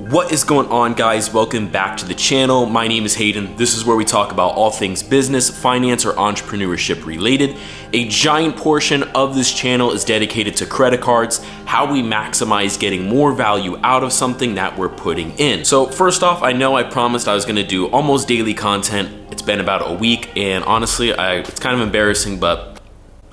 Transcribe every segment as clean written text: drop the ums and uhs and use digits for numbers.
What is going on, guys? Welcome back to the channel. My name is Hayden. This is where we talk about all things business, finance, or entrepreneurship related. A giant portion of this channel is dedicated to credit cards, how we maximize getting more value out of something that we're putting in. So first off, I know I promised I was gonna do almost daily content. It's been about a week, and honestly, it's kind of embarrassing, but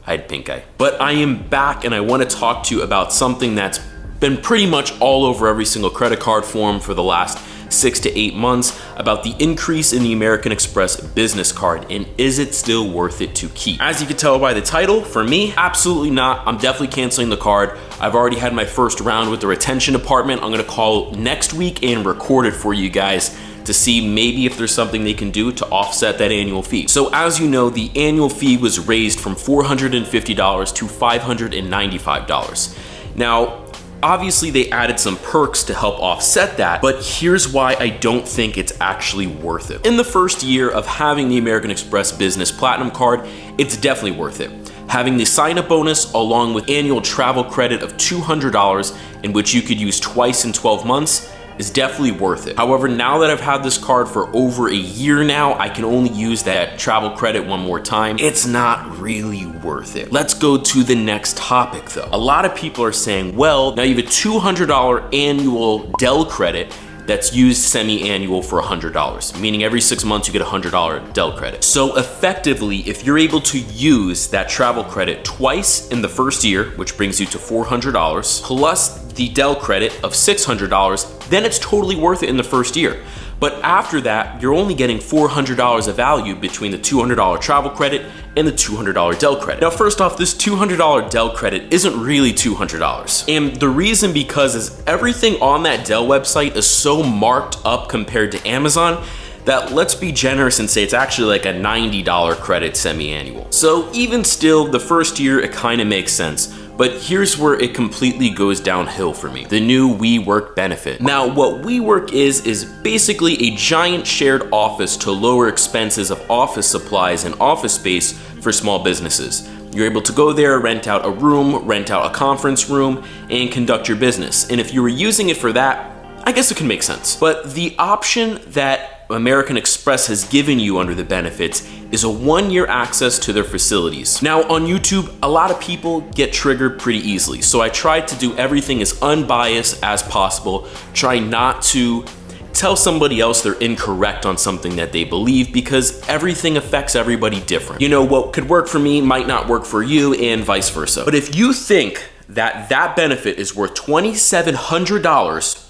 I had pink eye. But I am back, and I wanna talk to you about something that's been pretty much all over every single credit card form for the last 6 to 8 months about the increase in the American Express business card, and is it still worth it to keep? As you can tell by the title, for me, absolutely not. I'm definitely canceling the card. I've already had my first round with the retention department. I'm gonna call next week and record it for you guys to see maybe if there's something they can do to offset that annual fee. So as you know, the annual fee was raised from $450 to $595. Now, obviously, they added some perks to help offset that, but here's why I don't think it's actually worth it. In the first year of having the American Express Business Platinum card, it's definitely worth it. Having the sign-up bonus along with annual travel credit of $200, in which you could use twice in 12 months, is definitely worth it. However, now that I've had this card for over a year now, I can only use that travel credit one more time. It's not really worth it. Let's go to the next topic though. A lot of people are saying, well, now you have a $200 annual Dell credit that's used semi-annual for $100, meaning every 6 months you get a $100 Dell credit. So effectively, if you're able to use that travel credit twice in the first year, which brings you to $400, plus the Dell credit of $600, then it's totally worth it in the first year. But after that, you're only getting $400 of value between the $200 travel credit and the $200 Dell credit. Now, first off, this $200 Dell credit isn't really $200. And the reason because is everything on that Dell website is so marked up compared to Amazon that let's be generous and say it's actually like a $90 credit semi-annual. So even still, the first year, it kind of makes sense. But here's where it completely goes downhill for me. The new WeWork benefit. Now, what WeWork is basically a giant shared office to lower expenses of office supplies and office space for small businesses. You're able to go there, rent out a room, rent out a conference room, and conduct your business. And if you were using it for that, I guess it can make sense. But the option that American Express has given you under the benefits is a 1-year access to their facilities. Now on YouTube, a lot of people get triggered pretty easily. So I tried to do everything as unbiased as possible, try not to tell somebody else they're incorrect on something that they believe, because everything affects everybody different. You know, what could work for me might not work for you and vice versa. But if you think that that benefit is worth $2,700,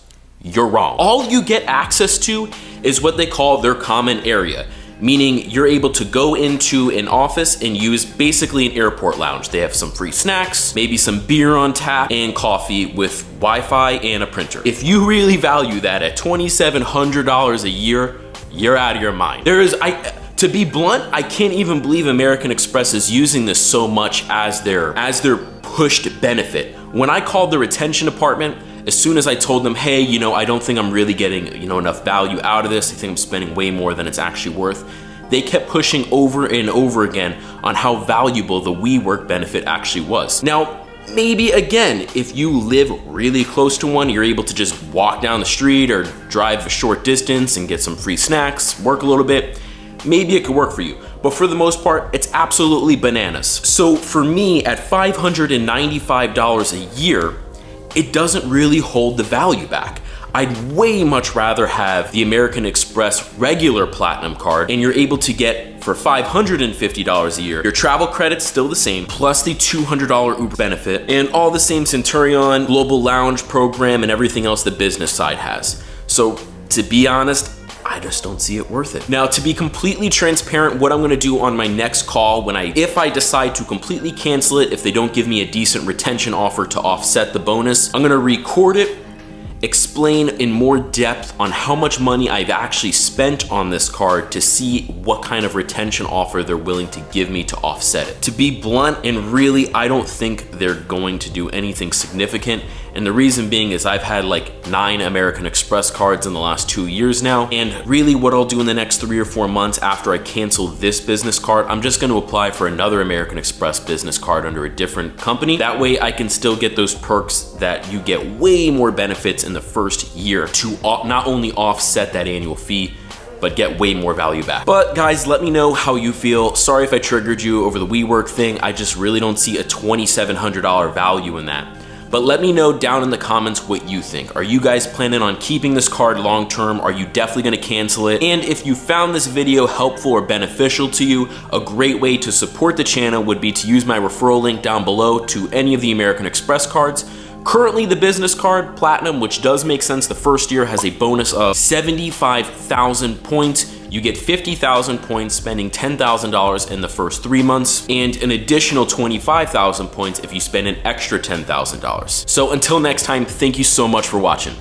you're wrong. All you get access to is what they call their common area, meaning you're able to go into an office and use basically an airport lounge. They have some free snacks, maybe some beer on tap, and coffee with Wi-Fi and a printer. If you really value that at $2,700 a year, you're out of your mind. To be blunt, I can't even believe American Express is using this so much as their pushed benefit. When I called the retention department, as soon as I told them, hey, you know, I don't think I'm really getting, enough value out of this, I think I'm spending way more than it's actually worth, they kept pushing over and over again on how valuable the WeWork benefit actually was. Now, maybe again, if you live really close to one, you're able to just walk down the street or drive a short distance and get some free snacks, work a little bit, maybe it could work for you. But for the most part, it's absolutely bananas. So for me, at $595 a year, it doesn't really hold the value back. I'd way much rather have the American Express regular Platinum card, and you're able to get for $550 a year. Your travel credit's still the same, plus the $200 Uber benefit, and all the same Centurion, Global Lounge program, and everything else the business side has. So to be honest, I just don't see it worth it. Now, to be completely transparent, what I'm gonna do on my next call, if I decide to completely cancel it, if they don't give me a decent retention offer to offset the bonus, I'm gonna record it, explain in more depth on how much money I've actually spent on this card to see what kind of retention offer they're willing to give me to offset it. To be blunt, and really, I don't think they're going to do anything significant, And the reason being is I've had like 9 American Express cards in the last 2 years now. And really what I'll do in the next 3 or 4 months after I cancel this business card, I'm just gonna apply for another American Express business card under a different company. That way I can still get those perks that you get way more benefits in the first year to not only offset that annual fee, but get way more value back. But guys, let me know how you feel. Sorry if I triggered you over the WeWork thing. I just really don't see a $2,700 value in that. But let me know down in the comments what you think. Are you guys planning on keeping this card long term? Are you definitely gonna cancel it? And if you found this video helpful or beneficial to you, a great way to support the channel would be to use my referral link down below to any of the American Express cards. Currently, the business card, Platinum, which does make sense, the first year has a bonus of 75,000 points. You get 50,000 points spending $10,000 in the first 3 months, and an additional 25,000 points if you spend an extra $10,000. So until next time, thank you so much for watching.